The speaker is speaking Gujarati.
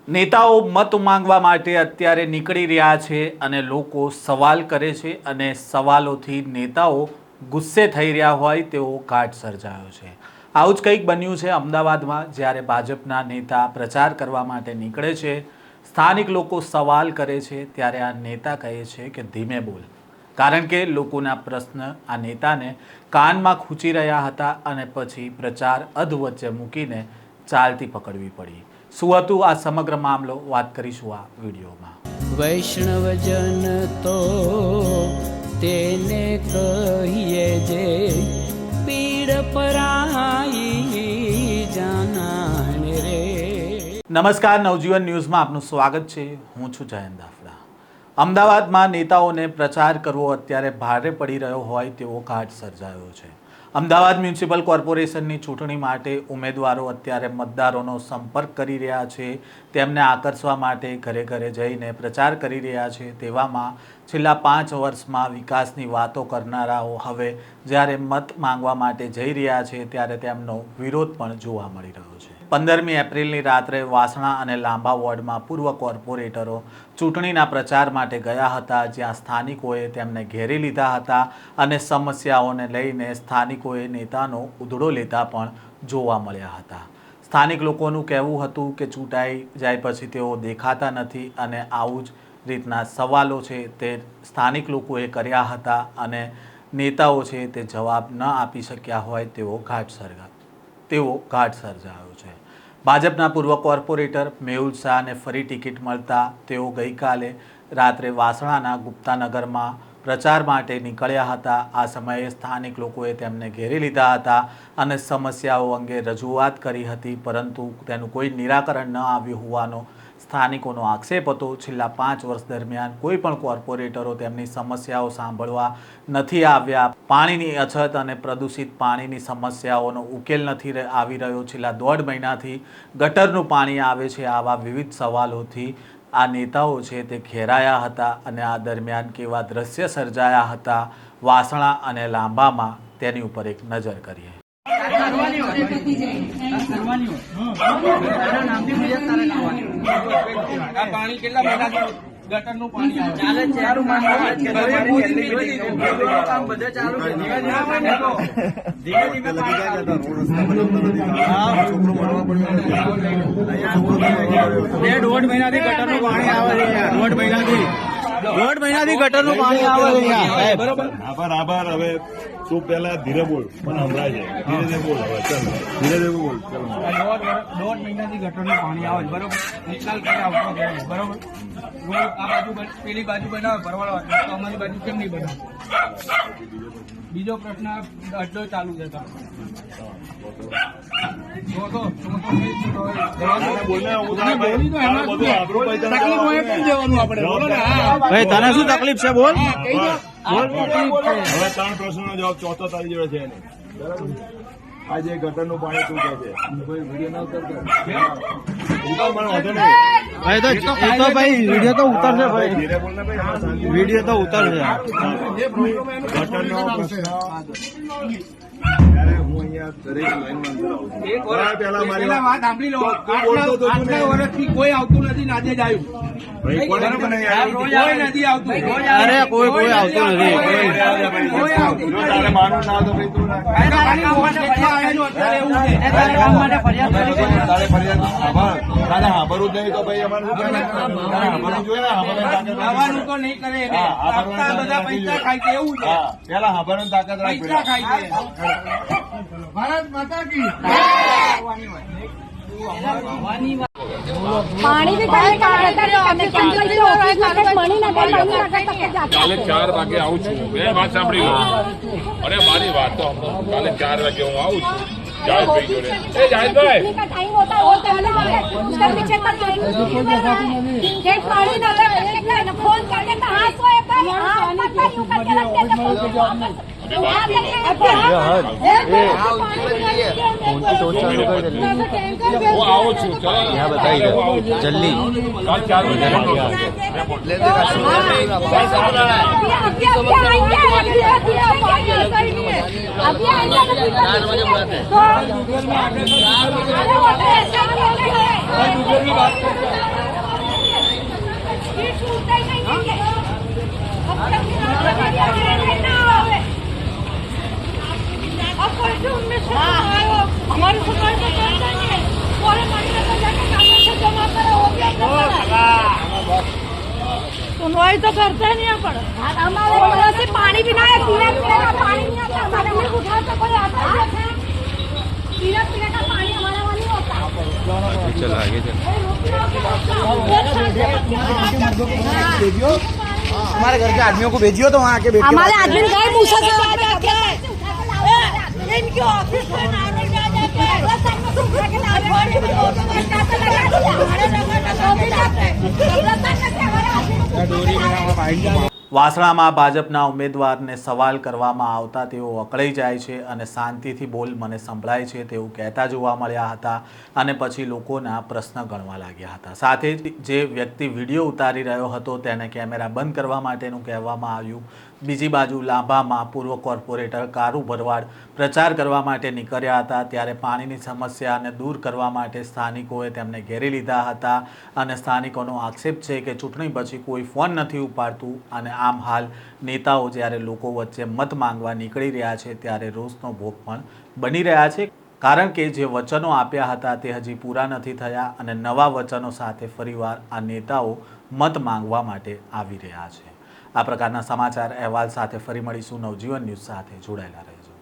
નેતાઓ મત માંગવા માટે અત્યારે નીકળી રહ્યા છે અને લોકો સવાલ કરે છે અને સવાલોથી નેતાઓ ગુસ્સે થઈ રહ્યા હોય તેવો ઘાટ સર્જાયો છે। આવું જ કંઈક બન્યું છે અમદાવાદમાં, જ્યારે ભાજપના નેતા પ્રચાર કરવા માટે નીકળે છે, સ્થાનિક લોકો સવાલ કરે છે ત્યારે આ નેતા કહે છે કે ધીમે બોલ, કારણ કે લોકોના પ્રશ્ન આ નેતાને કાનમાં ખૂંચી રહ્યા હતા અને પછી પ્રચાર અધવચ્ચે મૂકીને ચાલતી પકડવી પડી। શું હતું આ સમગ્ર મામલો, વાત કરીશું આ વિડીયોમાં। વૈષ્ણવજન તો તેને કહીએ જે પીડ પરાઈ જાનાને રે। નમસ્કાર, નવજીવન ન્યૂઝમાં આપનું સ્વાગત છે। હું છું જયંત દાફડા। અમદાવાદમાં નેતાઓને પ્રચાર કરવો અત્યારે ભારે પડી રહ્યો હોય તેવો ઘાટ સર્જાયો છે। અમદાવાદ મ્યુનિસિપલ કોર્પોરેશનની ચૂંટણી માટે ઉમેદવારો અત્યારે મતદારોનો સંપર્ક કરી રહ્યા છે, તેમને આકર્ષવા માટે ઘરે ઘરે જઈને પ્રચાર કરી રહ્યા છે। તેવામાં છેલ્લા 5 વર્ષમાં વિકાસની વાતો કરનારાઓ હવે જ્યારે મત માંગવા માટે જઈ રહ્યા છે ત્યારે તેમનો વિરોધ પણ જોવા મળી રહ્યો છે। 15મી એપ્રિલની રાત્રે વાસણા અને લાંબા વોર્ડમાં પૂર્વ કોર્પોરેટરો ચૂંટણીના પ્રચાર માટે ગયા હતા, જ્યાં સ્થાનિકોએ તેમને ઘેરી લીધા હતા અને સમસ્યાઓને લઈને સ્થાનિકોએ નેતાનો ઉધડો લેતા પણ જોવા મળ્યા હતા। સ્થાનિક લોકોનું કહેવું હતું કે ચૂંટાઈ જાય પછી તેઓ દેખાતા નથી અને આવું જ રીતના સવાલો છે તે સ્થાનિક લોકોએ કર્યા હતા અને નેતાઓ છે તે જવાબ ન આપી શક્યા હોય તેવો ઘાટ સર્જાયો છે। ભાજપના પૂર્વ કોર્પોરેટર મેહુલ શાહને ફરી ટિકિટ મળતા તેઓ ગઈકાલે રાત્રે વાસણાના ગુપ્તાનગરમાં પ્રચાર માટે નીકળ્યા હતા। આ સમયે સ્થાનિક લોકોએ તેમને ઘેરી લીધા હતા અને સમસ્યાઓ અંગે રજૂઆત કરી હતી, પરંતુ તેનું કોઈ નિરાકરણ ન આવ્યું હોવાનો સ્થાનિકોનો આક્ષેપ હતો। છેલ્લા 5 વર્ષ દરમિયાન કોઈ પણ કોર્પોરેટરો તેમની સમસ્યાઓ સાંભળવા નથી આવ્યા। પાણીની અછત અને પ્રદૂષિત પાણીની સમસ્યાઓનો ઉકેલ નથી આવી રહ્યો। છેલ્લા 1.5 મહિનાથી ગટરનું પાણી આવે છે। આવા વિવિધ સવાલોથી આ નેતાઓ છે તે ઘેરાયા હતા અને આ દરમિયાન કેવા દ્રશ્ય સર્જાયા હતા વાસણા અને લાંબામાં, તેની ઉપર એક નજર કરીએ। ગટરનું પાણી ચાલે છે, ચાલુ છે, કામ બધે ચાલુ છે, ધીમે ધીમે દોઢ મહિનાથી ગટરનું પાણી આવે છે। દોઢ મહિનાથી ગટરનું પાણી આવે છે। બરોબર, આભાર। હવે તું પેલા ધીરે બોલ, મને સંભળાય છે, ધીરે બોલ। હવે ચાલ ધીરે ધીરે બોલ। દોઢ મહિનાથી ગટરનું પાણી આવે છે, બરોબર, નિકાલ કરે આવતો નથી, બરોબર। આ બાજુ પેલી બાજુ બનાવે ભરવાડો, તો અમારી બાજુ કેમ નહીં બનાવે? બીજો પ્રશ્ન અડધો ચાલુ છે। તને શું તકલીફ છે બોલ? હવે 3 પ્રશ્નનો જવાબ ચોથો તારી જોડે છે નહીં, બરાબર? આ જે ગટરનું પાણી શું કહે છે? વિડીયો ના ઉતરતો ભાઈ વિડીયો તો ઉતરશે ભાઈ, ધીરે બોલ ને ભાઈ, વિડીયો તો ઉતરશે। ગટરનો પ્રશ્ન ત્યારે હું અહીંયા દરેક લાઈનમાં અંદર આવું છું। પહેલા મારી વાત સાંભળી લો, આટલા વર્ષથી કોઈ આવતું નથી, આજે જ આવ્યું। કોઈ નથી આવતું, અરે કોઈ આવતું નથી। તારે માનું ના તો ભાઈ તું તારે ફરિયાદ સાંભળવું જ નહીં તો ભાઈ અમારું જોઈએ ને, આવવાનું તો નહીં કરે, બધા પૈસા ખાય છે એવું છે। પેલા સાંભળવાની તાકાત પૈસા ખાય છે। ભારત માતા કી पानी भी कहीं काले 4 वागे आऊँ छू। मैं बात सांभी लो, अरे मारी बात तो हम काले 4 वागे हूँ आऊँ छू। जाहिद भाई जोड़े, ए जाहिद भाई का टाइम होता है वो उसका पीछे तक गेट पानी ना फोन करके तो हाथ को एक हाथ पकड़ यूं करके रखते थे फोन वो आओ छू। चलो यहाँ बताइए जल्दी, कल 4 बजे अभी उतर नहीं देंगे। अब तक की बात ना आवे। अब कोई भी उनमें से आयो हमारी सरकार को करता नहीं है। पूरे महीने में जाके कागज से जमा करो वो भी सुनवाई तो करते नहीं है पर हमारे वजह से पानी भी ना है, पीने का पानी नहीं आता हमारे वहाँ उठा तो कोई आता है पीने का पानी हमारे वहाँ नहीं होता। चल आगे चल हमारे घर के आदमियों को भेजियो तो वहाँ आके बैठ हमारे आदमी गए मूसा से इनके ऑफिस में नाने जा जाके વાસણામાં ભાજપના ઉમેદવારને સવાલ કરવામાં આવતા તેઓ અકળાઈ જાય છે અને શાંતિથી બોલ મને સંભળાય છે તેવું કહેતા જોવા મળ્યા હતા અને પછી લોકોના પ્રશ્ન ગણવા લાગ્યા હતા। સાથે જ જે વ્યક્તિ વિડીયો ઉતારી રહ્યો હતો તેને કેમેરા બંધ કરવા માટેનું કહેવામાં આવ્યું। બીજી બાજુ લાંભામાં પૂર્વ કોર્પોરેટર કારુ ભરવાડ પ્રચાર કરવા માટે નીકળ્યા હતા ત્યારે પાણીની સમસ્યાને દૂર કરવા માટે સ્થાનિકોએ તેમને ઘેરી લીધા હતા અને સ્થાનિકોનો આક્ષેપ છે કે ચૂંટણી પછી કોઈ ફોન નથી ઉપાડતું અને આમ હાલ નેતાઓ જ્યારે લોકો વચ્ચે મત માંગવા નીકળી રહ્યા છે ત્યારે રોષનો ભોગ પણ બની રહ્યા છે કારણ કે જે વચનો આપ્યા હતા તે હજી પૂરા નથી થયા અને નવા વચનો સાથે ફરીવાર આ નેતાઓ મત માંગવા માટે આવી રહ્યા છે। આ પ્રકારના સમાચાર અહેવાલ સાથે ફરી મળીશું। નવજીવન ન્યૂઝ સાથે જોડાયેલા રહેજો।